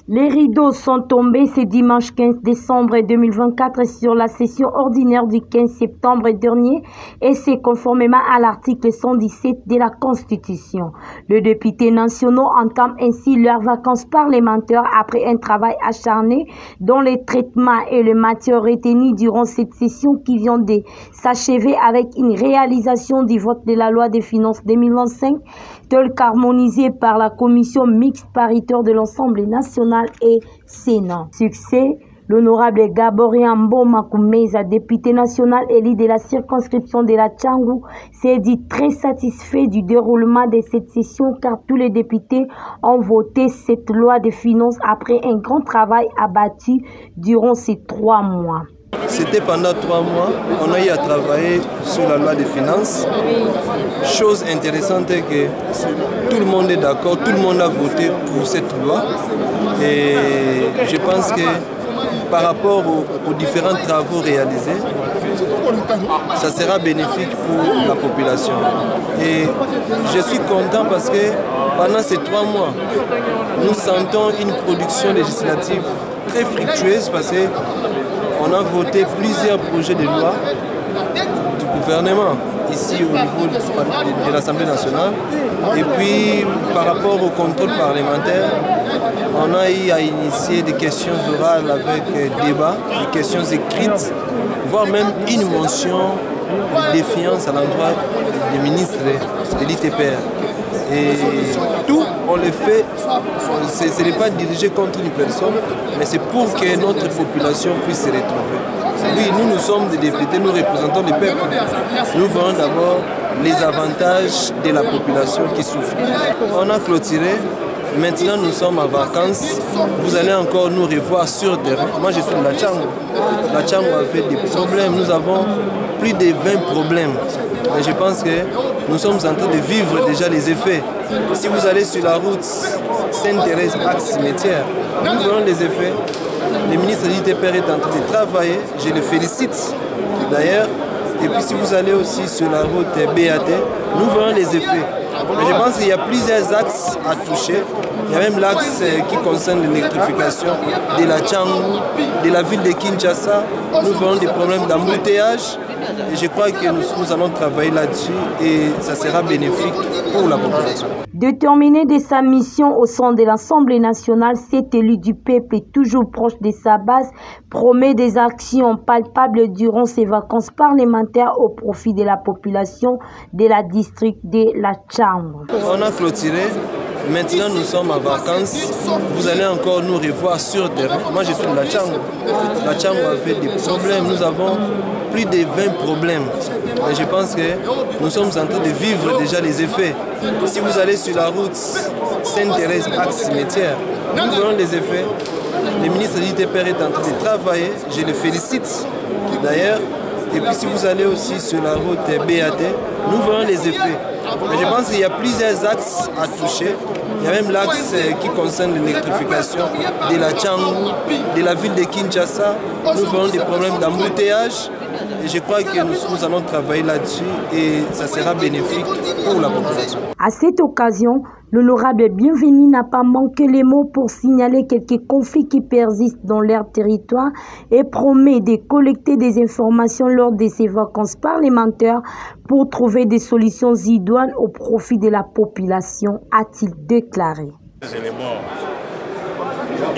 Les rideaux sont tombés ce dimanche 15 décembre 2024 sur la session ordinaire du 15 septembre dernier et c'est conformément à l'article 117 de la Constitution. Les députés nationaux entament ainsi leurs vacances parlementaires après un travail acharné dont les traitements et les matières retenues durant cette session qui vient de s'achever avec une réalisation du vote de la loi des finances 2025 tel qu'harmonisé par la commission mixte paritaire de l'Assemblée nationale et Sénat. Succès, l'honorable Gaborien Makumeza, député national élu de la circonscription de la Tchangou, s'est dit très satisfait du déroulement de cette session car tous les députés ont voté cette loi de finances après un grand travail abattu durant ces 3 mois. C'était pendant 3 mois, on a eu à travailler sur la loi des finances. Chose intéressante est que tout le monde est d'accord, tout le monde a voté pour cette loi. Et je pense que par rapport aux différents travaux réalisés, ça sera bénéfique pour la population. Et je suis content parce que pendant ces 3 mois, nous sentons une production législative très fructueuse parce qu'on a voté plusieurs projets de loi du gouvernement ici au niveau de l'Assemblée nationale. Et puis par rapport au contrôle parlementaire, on a eu à initier des questions orales avec débat, des questions écrites, voire même une motion de défiance à l'endroit des ministres de l'ITPR. Et tout, on le fait, ce n'est pas dirigé contre une personne, mais c'est pour que notre population puisse se retrouver. Oui, nous sommes des députés, nous représentons le peuple. Nous voyons d'abord les avantages de la population qui souffre. On a clôturé, maintenant nous sommes en vacances. Vous allez encore nous revoir sur terrain. Moi je suis de la Tchangou. La Tchangou a fait des problèmes, nous avons plus de 20 problèmes. Mais je pense que nous sommes en train de vivre déjà les effets. Si vous allez sur la route Sainte-Thérèse, axe cimetière, nous voyons les effets. Le ministre de l'ITPR est en train de travailler, je le félicite d'ailleurs. Et puis si vous allez aussi sur la route BAT, nous voyons les effets. Mais je pense qu'il y a plusieurs axes à toucher. Il y a même l'axe qui concerne l'électrification de la Tchangou, de la ville de Kinshasa. Nous voyons des problèmes d'embouteillage. Et je crois que nous allons travailler là-dessus et ça sera bénéfique pour la population. Déterminé de sa mission au sein de l'Assemblée nationale, cet élu du peuple est toujours proche de sa base, promet des actions palpables durant ses vacances parlementaires au profit de la population de la district de la Tchangou. On a clôturé. Maintenant, nous sommes en vacances. Vous allez encore nous revoir sur terrain. Moi, je suis de la Tchangou. La Tchangou a fait des problèmes. Nous avons plus de 20 problèmes. Et je pense que nous sommes en train de vivre déjà les effets. Si vous allez sur la route Sainte-Thérèse, axe cimetière, nous voyons les effets. Le ministre de l'ITPR est en train de travailler. Je le félicite d'ailleurs. Et puis si vous allez aussi sur la route BAT, nous voyons les effets. Mais je pense qu'il y a plusieurs axes à toucher. Il y a même l'axe qui concerne l'électrification de la Tchangou, de la ville de Kinshasa. Nous voyons des problèmes d'embouteillage. Et je crois que nous allons travailler là-dessus et ça sera bénéfique pour la population. À cette occasion, l'honorable Bienvenu n'a pas manqué les mots pour signaler quelques conflits qui persistent dans leur territoire et promet de collecter des informations lors de ses vacances parlementaires pour trouver des solutions idoines au profit de la population, a-t-il déclaré. Les éléments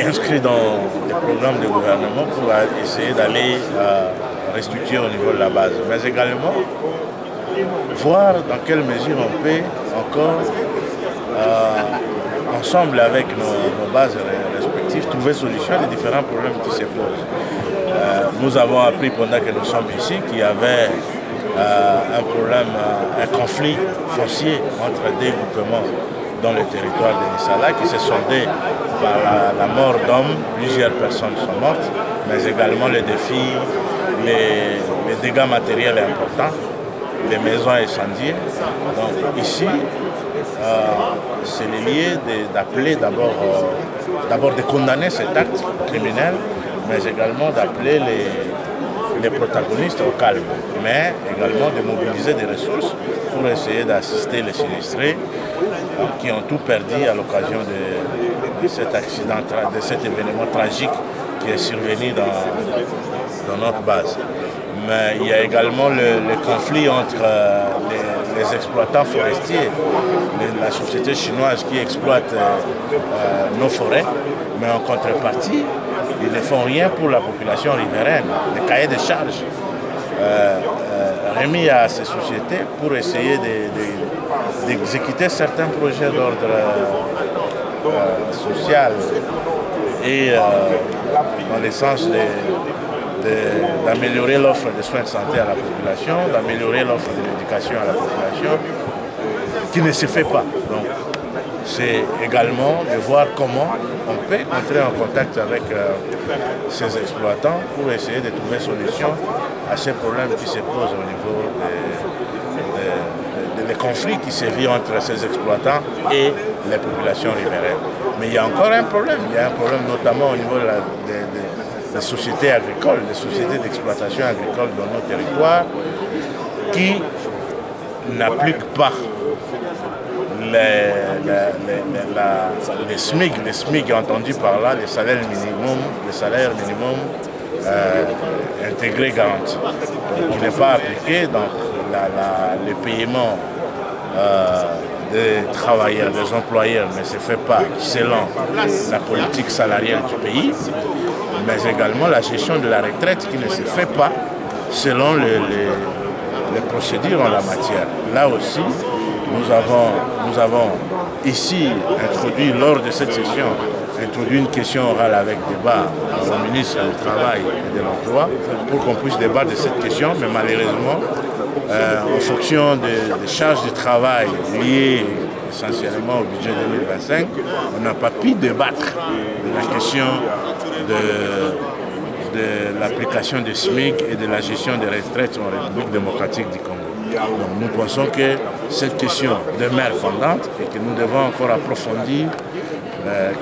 inscrits dans les programmes de gouvernement pour essayer d'aller restructurer au niveau de la base, mais également voir dans quelle mesure on peut encore ensemble avec nos bases respectives, trouver solution à des différents problèmes qui se posent. Nous avons appris pendant que nous sommes ici qu'il y avait un problème, un conflit foncier entre deux groupements dans le territoire de Nissala qui s'est soldé par la mort d'hommes. Plusieurs personnes sont mortes, mais également les défis, les dégâts matériels importants, les maisons incendiées. Donc ici, c'est lié d'appeler d'abord de condamner cet acte criminel, mais également d'appeler les protagonistes au calme, mais également de mobiliser des ressources pour essayer d'assister les sinistrés qui ont tout perdu à l'occasion cet accident, de cet événement tragique qui est survenu dans notre base. Mais il y a également le conflit entre les exploitants forestiers, la société chinoise qui exploite nos forêts, mais en contrepartie, ils ne font rien pour la population riveraine. Le cahier de charges remis à ces sociétés pour essayer d'exécuter certains projets d'ordre social et dans le sens d'améliorer l'offre de soins de santé à la population, d'améliorer l'offre de l'éducation à la population, qui ne se fait pas. Donc, c'est également de voir comment on peut entrer en contact avec ces exploitants pour essayer de trouver solution à ces problèmes qui se posent au niveau des conflits qui se vivent entre ces exploitants et les populations riveraines. Mais il y a encore un problème. Il y a un problème notamment au niveau des sociétés agricoles, des sociétés d'exploitation agricole dans nos territoires qui n'appliquent pas les SMIC entendu par là, les salaires minimum intégré garanti, qui n'est pas appliqué dans le paiement des travailleurs, des employeurs ne se fait pas selon la politique salariale du pays, mais également la gestion de la retraite qui ne se fait pas selon les procédures en la matière. Là aussi, nous avons ici introduit, lors de cette session, une question orale avec débat au ministre du Travail et de l'Emploi pour qu'on puisse débattre de cette question, mais malheureusement, en fonction des charges de travail liées essentiellement au budget 2025, on n'a pas pu débattre de la question de l'application des SMIC et de la gestion des retraites en République démocratique du Congo. Donc nous pensons que cette question demeure pendante et que nous devons encore approfondir,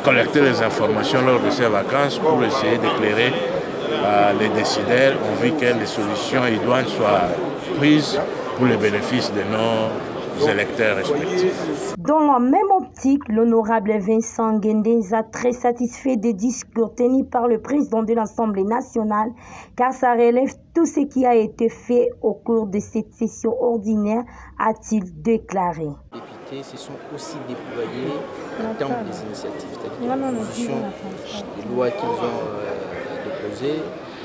collecter les informations lors de ces vacances pour essayer d'éclairer les décideurs en vue que les solutions idoines soient prises pour le bénéfice de nos électeurs respectifs. Dans la même optique, l'honorable Vincent Ngendeza, très satisfait des discours tenus par le président de l'Assemblée nationale, car ça relève tout ce qui a été fait au cours de cette session ordinaire, a-t-il déclaré. Les députés se sont aussi déployés en termes des initiatives, c'est-à-dire des propositions, des lois qu'ils ont déposées,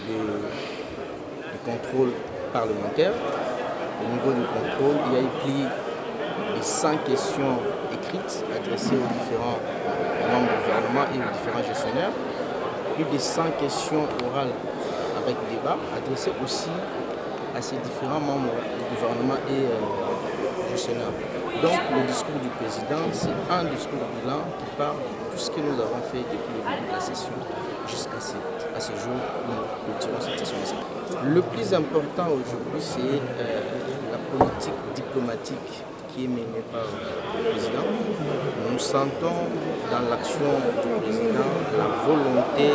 du contrôle parlementaire. Au niveau du contrôle, il y a eu plus de 100 questions écrites adressées aux différents membres du gouvernement et aux différents gestionnaires. Plus de 100 questions orales avec débat adressées aussi à ces différents membres du gouvernement et gestionnaires. Donc le discours du président, c'est un discours bilan qui parle de tout ce que nous avons fait depuis le début de la session jusqu'à ce jour où nous tirons cette session. Le plus important aujourd'hui, c'est la politique diplomatique qui est menée par le président. Nous sentons dans l'action du président la volonté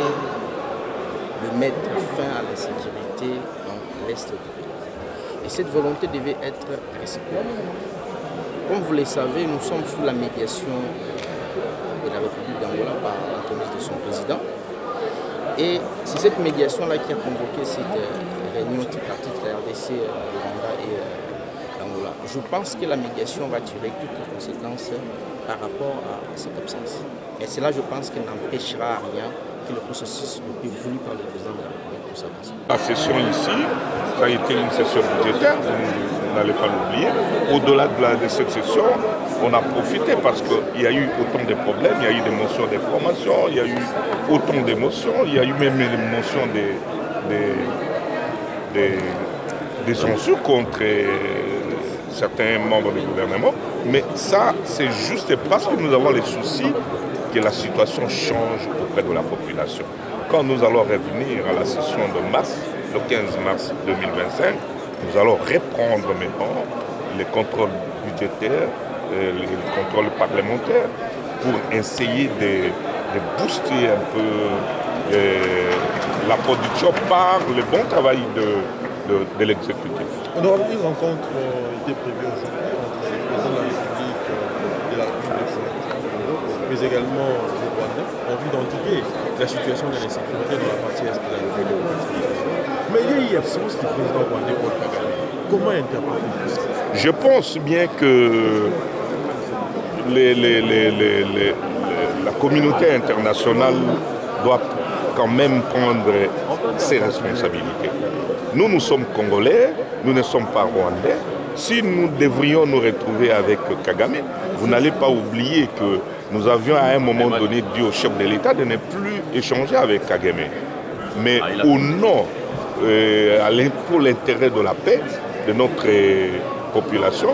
de mettre fin à l'insécurité dans l'Est du pays. Et cette volonté devait être réciproque. Comme vous le savez, nous sommes sous la médiation de la République d'Angola par l'entremise de son président. Et c'est cette médiation-là qui a convoqué cette réunion tripartite, la RDC, le Rwanda et l'Angola. Je pense que la médiation va tirer toutes les conséquences par rapport à cette absence. Et cela, je pense qu'elle n'empêchera rien que le processus le plus voulu par le président de la République pour s'avancer. La session ici, ça a été une session budgétaire, vous n'allez pas l'oublier. Au-delà de cette session, on a profité parce qu'il y a eu autant de problèmes, il y a eu des motions d'information, il y a eu autant d'émotions, il y a eu même des motions des censures contre certains membres du gouvernement. Mais ça, c'est juste parce que nous avons les soucis que la situation change auprès de la population. Quand nous allons revenir à la session de mars, le 15 mars 2025, nous allons reprendre maintenant les contrôles budgétaires, les contrôles parlementaires pour essayer de booster un peu la production par le bon travail de l'exécutif. Une rencontre était prévue aujourd'hui entre le président de la République et la République, mais également le Rwanda. envie d'endiguer la situation de l'insécurité dans la partie est de la Nouvelle-Zélande. Mais il y a absence du président rwandais Paul Kagame. Comment interpréter ça? Je pense bien que la communauté internationale doit quand même prendre ses responsabilités. Nous sommes Congolais, nous ne sommes pas Rwandais. Si nous devrions nous retrouver avec Kagame, vous n'allez pas oublier que nous avions à un moment donné dit au chef de l'État de ne plus échanger avec Kagame. Mais au nom, pour l'intérêt de la paix de notre population,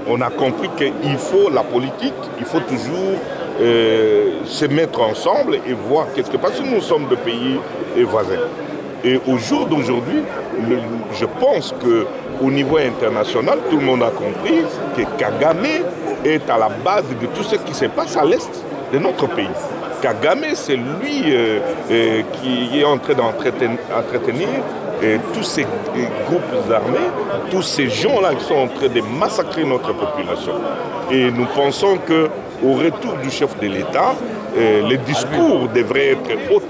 on a compris qu'il faut la politique, il faut toujours se mettre ensemble et voir qu'est-ce que parce que nous sommes de pays voisins. Et au jour d'aujourd'hui, je pense qu'au niveau international, tout le monde a compris que Kagame est à la base de tout ce qui se passe à l'est de notre pays. Kagame, c'est lui qui est en train d'entretenir tous ces groupes armés, tous ces gens-là qui sont en train de massacrer notre population. Et nous pensons qu'au retour du chef de l'État, les discours devraient être autres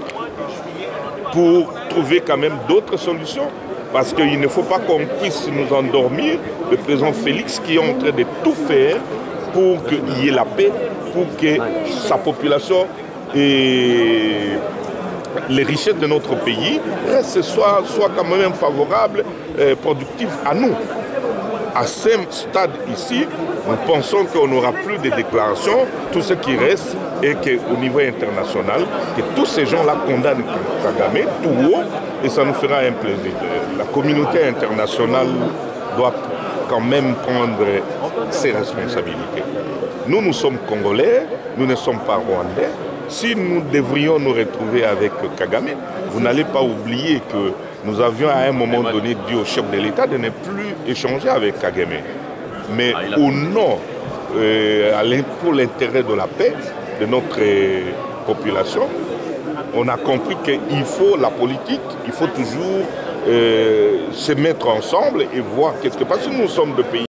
pour trouver quand même d'autres solutions. Parce qu'il ne faut pas qu'on puisse nous endormir, le président Félix qui est en train de tout faire pour qu'il y ait la paix, pour que sa population et les richesses de notre pays soient quand même favorables, productives à nous. À ce stade ici, nous pensons qu'on n'aura plus de déclarations. Tout ce qui reste est qu'au niveau international, que tous ces gens-là condamnent Kagame tout haut et ça nous fera un plaisir. La communauté internationale doit quand même prendre ses responsabilités. Nous sommes Congolais, nous ne sommes pas Rwandais. Si nous devrions nous retrouver avec Kagame, vous n'allez pas oublier que nous avions à un moment donné dit au chef de l'État de ne plus échanger avec Kagame. Mais au nom, pour l'intérêt de la paix de notre population, on a compris qu'il faut la politique, il faut toujours se mettre ensemble et voir qu'est-ce que parce que nous sommes de pays